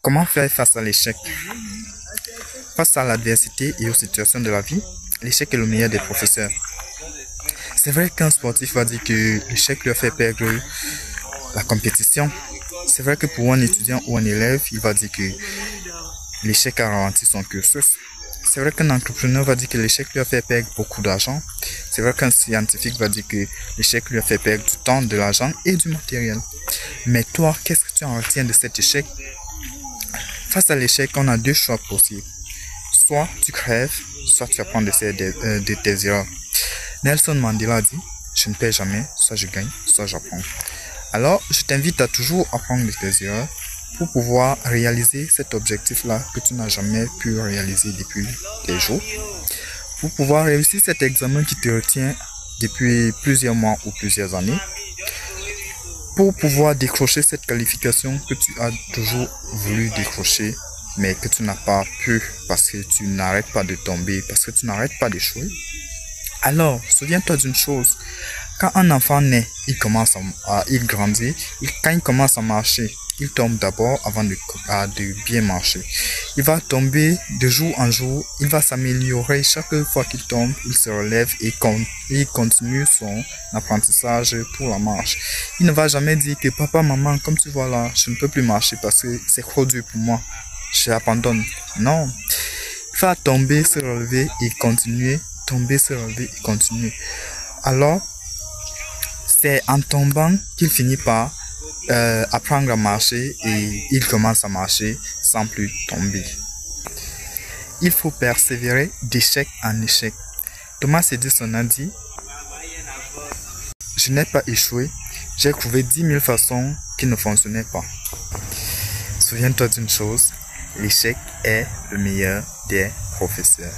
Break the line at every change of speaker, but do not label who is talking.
Comment faire face à l'échec? Face à l'adversité et aux situations de la vie, l'échec est le meilleur des professeurs. C'est vrai qu'un sportif va dire que l'échec lui a fait perdre la compétition. C'est vrai que pour un étudiant ou un élève, il va dire que l'échec a ralenti son cursus. C'est vrai qu'un entrepreneur va dire que l'échec lui a fait perdre beaucoup d'argent. C'est vrai qu'un scientifique va dire que l'échec lui a fait perdre du temps, de l'argent et du matériel. Mais toi, qu'est-ce que tu en retiens de cet échec? Face à l'échec, on a deux choix possibles. Soit tu crèves, soit tu apprends de tes erreurs. Nelson Mandela a dit, je ne perds jamais, soit je gagne, soit j'apprends. Alors, je t'invite à toujours apprendre de tes erreurs pour pouvoir réaliser cet objectif-là que tu n'as jamais pu réaliser depuis des jours. Pour pouvoir réussir cet examen qui te retient depuis plusieurs mois ou plusieurs années. Pour pouvoir décrocher cette qualification que tu as toujours voulu décrocher, mais que tu n'as pas pu parce que tu n'arrêtes pas de tomber, parce que tu n'arrêtes pas d'échouer. Alors, souviens-toi d'une chose, quand un enfant naît, il grandit, quand il commence à marcher, il tombe d'abord avant de bien marcher. Il va tomber de jour en jour, il va s'améliorer. Chaque fois qu'il tombe, il se relève et il continue son apprentissage pour la marche. Il ne va jamais dire que papa, maman, comme tu vois là, je ne peux plus marcher parce que c'est trop dur pour moi. J'abandonne. Non. Il va tomber, se relever et continuer. Tomber, se relever et continuer. Alors, c'est en tombant qu'il finit par apprendre à marcher et il commence à marcher sans plus tomber. Il faut persévérer d'échec en échec. Thomas Edison a dit, je n'ai pas échoué, j'ai trouvé 10 000 façons qui ne fonctionnaient pas. Souviens-toi d'une chose, l'échec est le meilleur des professeurs.